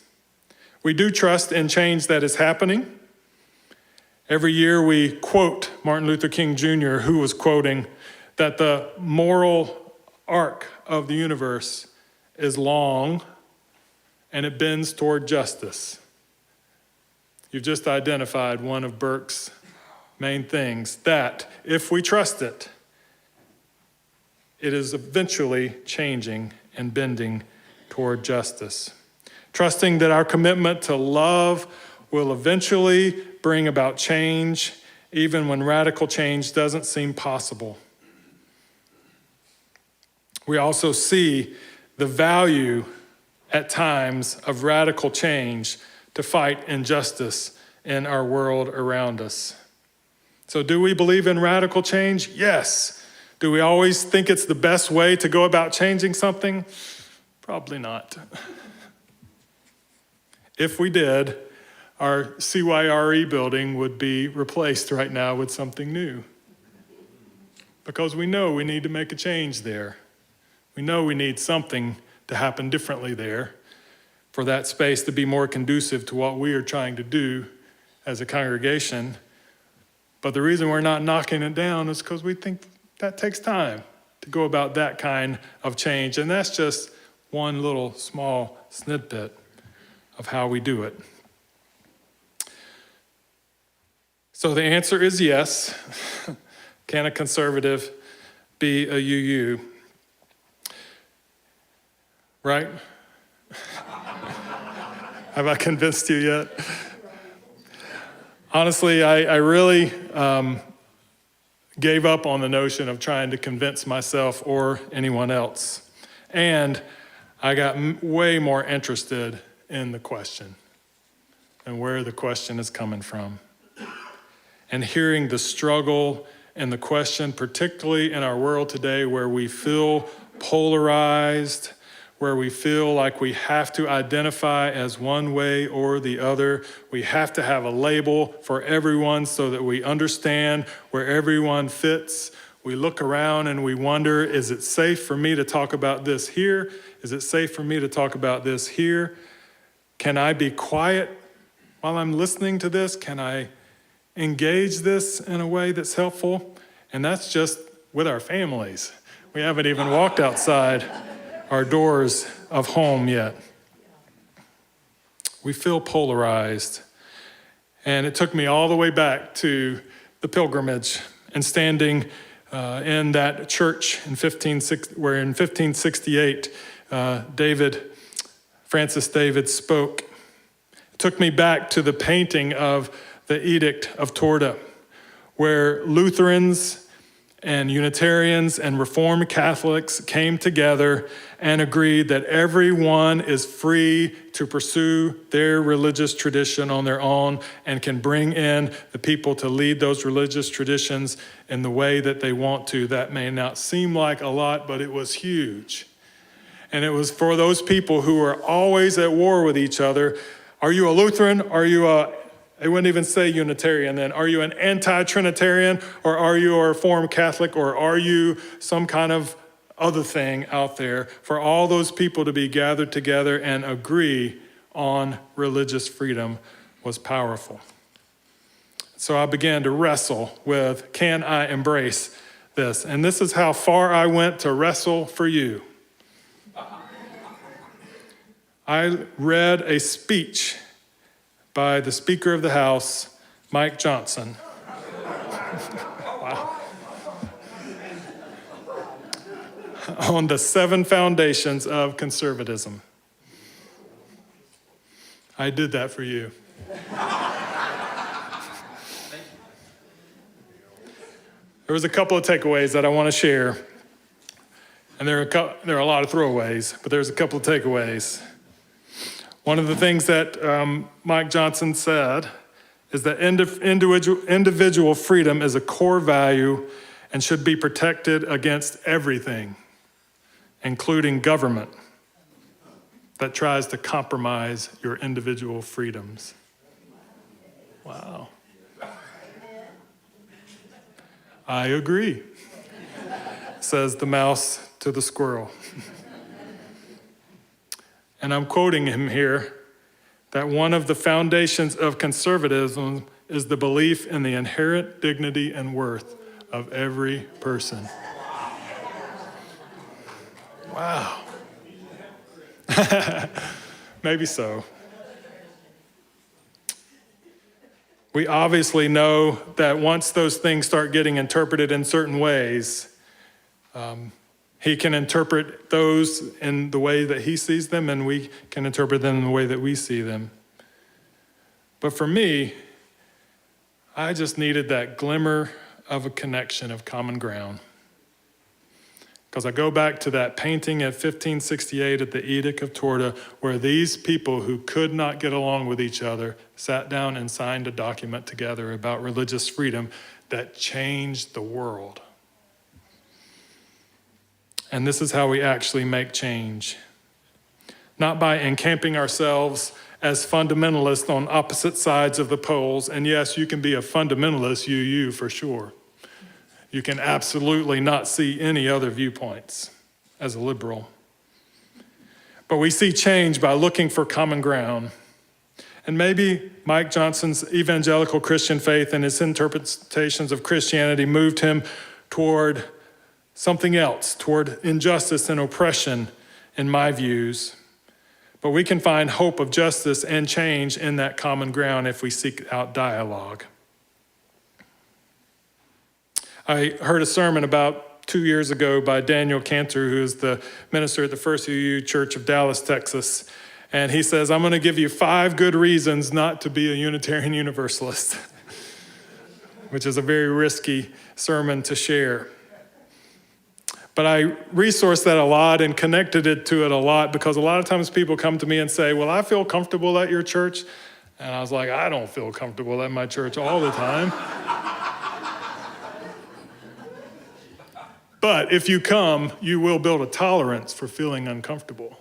[SPEAKER 2] We do trust in change that is happening. Every year we quote Martin Luther King Jr., who was quoting that the moral arc of the universe is long and it bends toward justice. You've just identified one of Burke's main things, that if we trust it, it is eventually changing and bending toward justice. Trusting that our commitment to love will eventually bring about change, even when radical change doesn't seem possible. We also see the value at times of radical change to fight injustice in our world around us. So do we believe in radical change? Yes. Do we always think it's the best way to go about changing something? Probably not. If we did, our CYRE building would be replaced right now with something new. Because we know we need to make a change there. We know we need something to happen differently there for that space to be more conducive to what we are trying to do as a congregation. But the reason we're not knocking it down is because we think that takes time to go about that kind of change. And that's just one little small snippet of how we do it. So the answer is yes. Can a conservative be a UU? Right? Have I convinced you yet? Honestly, I really gave up on the notion of trying to convince myself or anyone else. And I got way more interested in the question and where the question is coming from. And hearing the struggle and the question, particularly in our world today where we feel polarized, where we feel like we have to identify as one way or the other. We have to have a label for everyone so that we understand where everyone fits. We look around and we wonder, is it safe for me to talk about this here? Is it safe for me to talk about this here? Can I be quiet while I'm listening to this? Can I engage this in a way that's helpful? And that's just with our families. We haven't even walked outside our doors of home yet. We feel polarized. And it took me all the way back to the pilgrimage and standing in that church where in 1568, Francis David spoke. It took me back to the painting of the Edict of Torda, where Lutherans and Unitarians and Reformed Catholics came together and agreed that everyone is free to pursue their religious tradition on their own and can bring in the people to lead those religious traditions in the way that they want to. That may not seem like a lot, but it was huge. And it was for those people who are always at war with each other. Are you a Lutheran? Are you they wouldn't even say Unitarian then. Are you an anti-Trinitarian, or are you a Reformed Catholic, or are you some kind of other thing out there? For all those people to be gathered together and agree on religious freedom was powerful. So I began to wrestle with, can I embrace this? And this is how far I went to wrestle for you. I read a speech by the Speaker of the House, Mike Johnson. Wow. On the 7 foundations of conservatism. I did that for you. There was a couple of takeaways that I want to share. And there are a lot of throwaways, but there's a couple of takeaways. One of the things that Mike Johnson said is that individual freedom is a core value and should be protected against everything, including government, that tries to compromise your individual freedoms. Wow. I agree, says the mouse to the squirrel. and I'm quoting him here, that one of the foundations of conservatism is the belief in the inherent dignity and worth of every person. Wow. Maybe so. We obviously know that once those things start getting interpreted in certain ways, he can interpret those in the way that he sees them, and we can interpret them in the way that we see them. But for me, I just needed that glimmer of a connection of common ground. Because I go back to that painting at 1568 at the Edict of Torda, where these people who could not get along with each other sat down and signed a document together about religious freedom that changed the world. And this is how we actually make change. Not by encamping ourselves as fundamentalists on opposite sides of the poles. And yes, you can be a fundamentalist, you for sure. You can absolutely not see any other viewpoints as a liberal. But we see change by looking for common ground. And maybe Mike Johnson's evangelical Christian faith and his interpretations of Christianity moved him toward something else, toward injustice and oppression, in my views. But we can find hope of justice and change in that common ground if we seek out dialogue. I heard a sermon about 2 years ago by Daniel Cantor, who is the minister at the First UU Church of Dallas, Texas. And he says, I'm going to give you 5 good reasons not to be a Unitarian Universalist, which is a very risky sermon to share. But I resourced that a lot and connected it to it a lot, because a lot of times people come to me and say, well, I feel comfortable at your church. And I was like, I don't feel comfortable at my church all the time. But if you come, you will build a tolerance for feeling uncomfortable.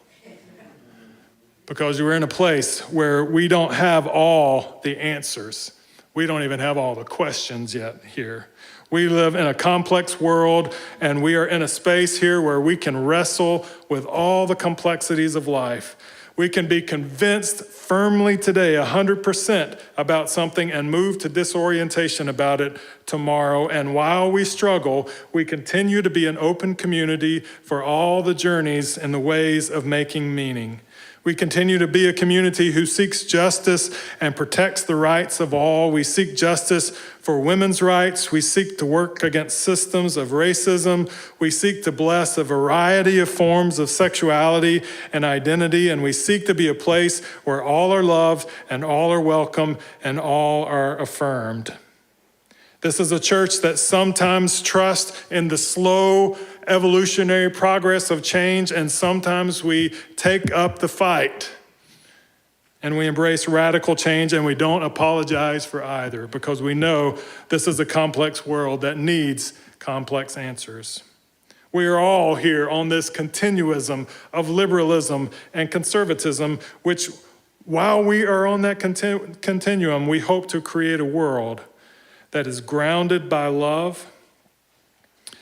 [SPEAKER 2] Because we're in a place where we don't have all the answers. We don't even have all the questions yet here. We live in a complex world, and we are in a space here where we can wrestle with all the complexities of life. We can be convinced firmly today, 100%, about something and move to disorientation about it tomorrow. And while we struggle, we continue to be an open community for all the journeys and the ways of making meaning. We continue to be a community who seeks justice and protects the rights of all. We seek justice for women's rights. We seek to work against systems of racism. We seek to bless a variety of forms of sexuality and identity. And we seek to be a place where all are loved and all are welcome and all are affirmed. This is a church that sometimes trusts in the slow evolutionary progress of change, and sometimes we take up the fight and we embrace radical change, and we don't apologize for either, because we know this is a complex world that needs complex answers. We are all here on this continuism of liberalism and conservatism, which, while we are on that continuum, we hope to create a world that is grounded by love,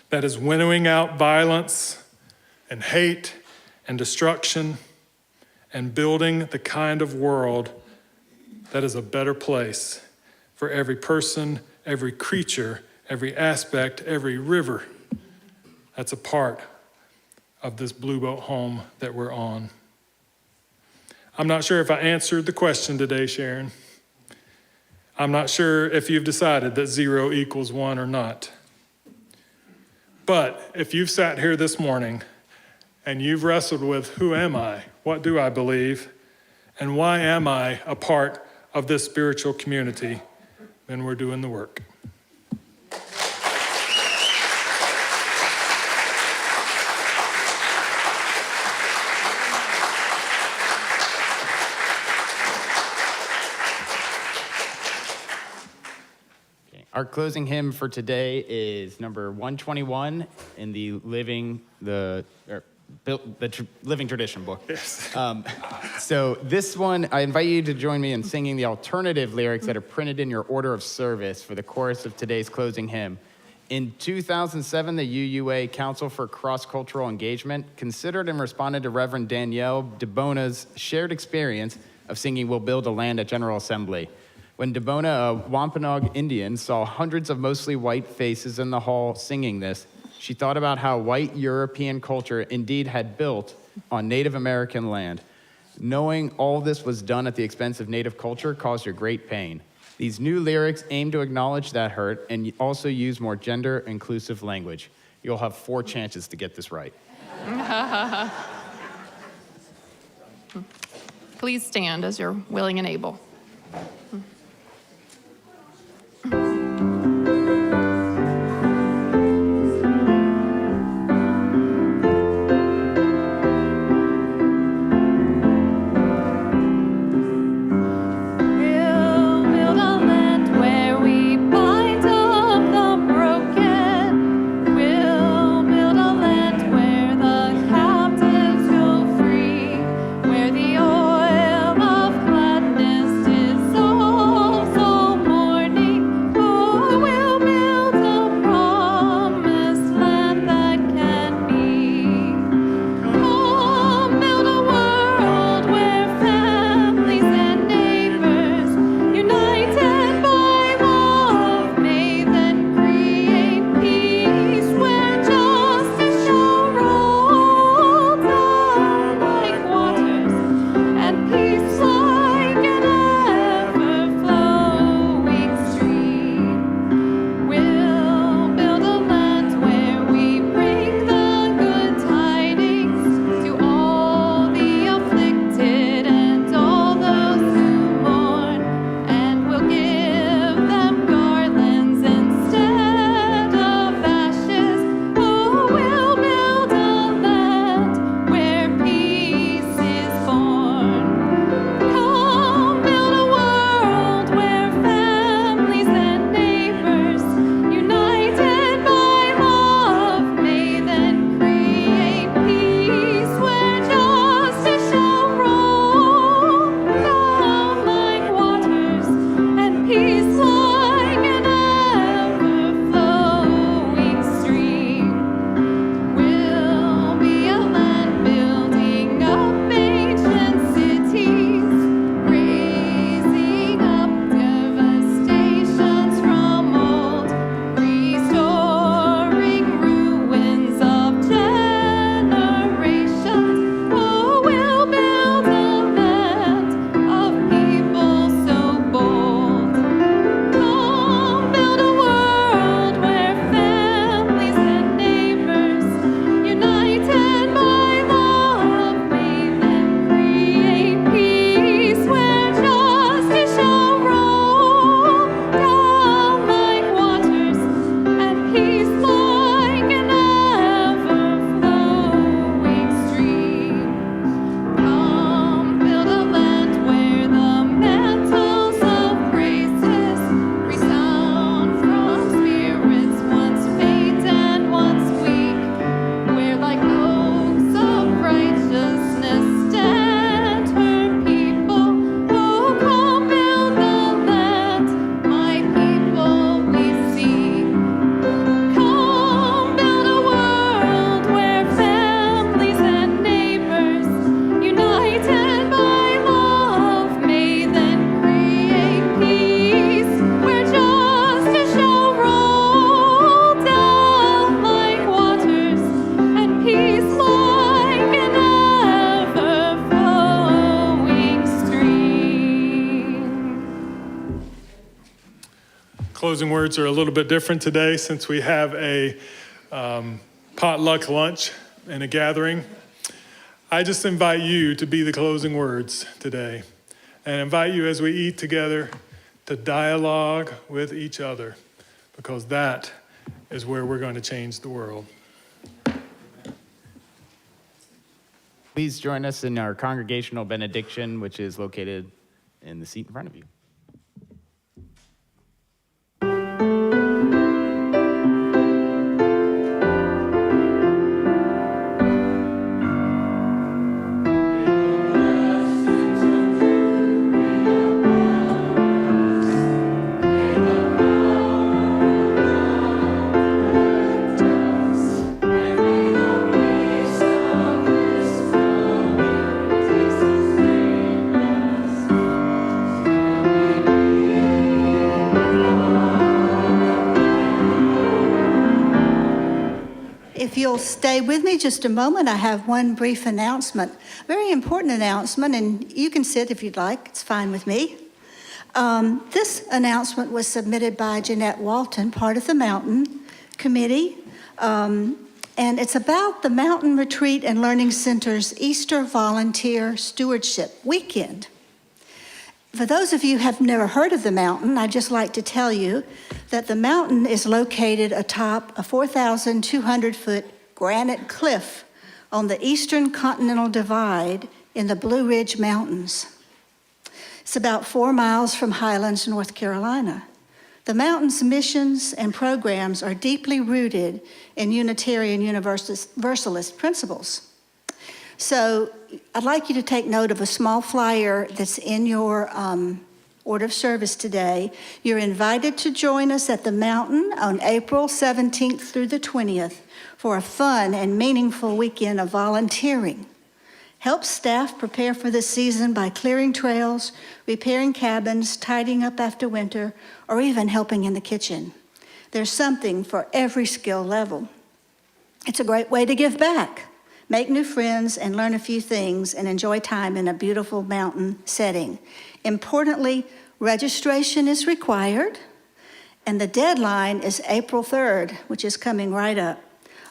[SPEAKER 2] that is winnowing out violence and hate and destruction, and building the kind of world that is a better place for every person, every creature, every aspect, every river that's a part of this Blue Boat home that we're on. I'm not sure if I answered the question today, Sharon. I'm not sure if you've decided that 0 equals 1 or not. But if you've sat here this morning and you've wrestled with, who am I? What do I believe? And why am I a part of this spiritual community? Then we're doing the work.
[SPEAKER 10] Our closing hymn for today is number 121 in the Living Tradition book.
[SPEAKER 2] Yes.
[SPEAKER 10] So this one, I invite you to join me in singing the alternative lyrics that are printed in your order of service for the chorus of today's closing hymn. In 2007, the UUA Council for Cross-Cultural Engagement considered and responded to Reverend Danielle DeBona's shared experience of singing We'll Build a Land at General Assembly. When DeBona, a Wampanoag Indian, saw hundreds of mostly white faces in the hall singing this, she thought about how white European culture indeed had built on Native American land. Knowing all this was done at the expense of Native culture caused her great pain. These new lyrics aim to acknowledge that hurt and also use more gender-inclusive language. You'll have 4 chances to get this right.
[SPEAKER 8] Please stand as you're willing and able.
[SPEAKER 18] Where the oil of gladness dissolves
[SPEAKER 2] Closing words are a little bit different today since we have a potluck lunch and a gathering. I just invite you to be the closing words today and invite you as we eat together to dialogue with each other, because that is where we're going to change the world.
[SPEAKER 10] Please join us in our congregational benediction, which is located in the seat in front of you.
[SPEAKER 1] you'll stay with me just a moment, I have one brief announcement, very important announcement, and you can sit if you'd like, it's fine with me. This announcement was submitted by Jeanette Walton, part of the Mountain Committee, and it's about the Mountain Retreat and Learning Center's Easter Volunteer Stewardship Weekend. For those of you who have never heard of the Mountain, I'd just like to tell you that the Mountain is located atop a 4,200-foot granite cliff on the Eastern Continental Divide in the Blue Ridge Mountains. It's about 4 miles from Highlands, North Carolina. The Mountain's missions and programs are deeply rooted in Unitarian Universalist principles. So I'd like you to take note of a small flyer that's in your order of service today. You're invited to join us at the Mountain on April 17th through the 20th for a fun and meaningful weekend of volunteering. Help staff prepare for the season by clearing trails, repairing cabins, tidying up after winter, or even helping in the kitchen. There's something for every skill level. It's a great way to give back, make new friends, and learn a few things, and enjoy time in a beautiful mountain setting. Importantly, registration is required, and the deadline is April 3rd, which is coming right up.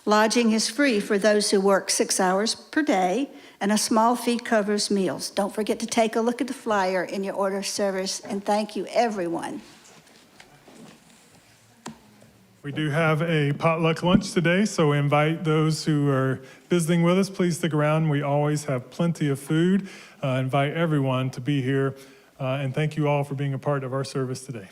[SPEAKER 1] Lodging is free for those who work 6 hours per day, and a small fee covers meals. Don't forget to take a look at the flyer in your order of service, and thank you, everyone.
[SPEAKER 2] We do have a potluck lunch today, so invite those who are visiting with us. Please stick around. We always have plenty of food. Invite everyone to be here, and thank you all for being a part of our service today.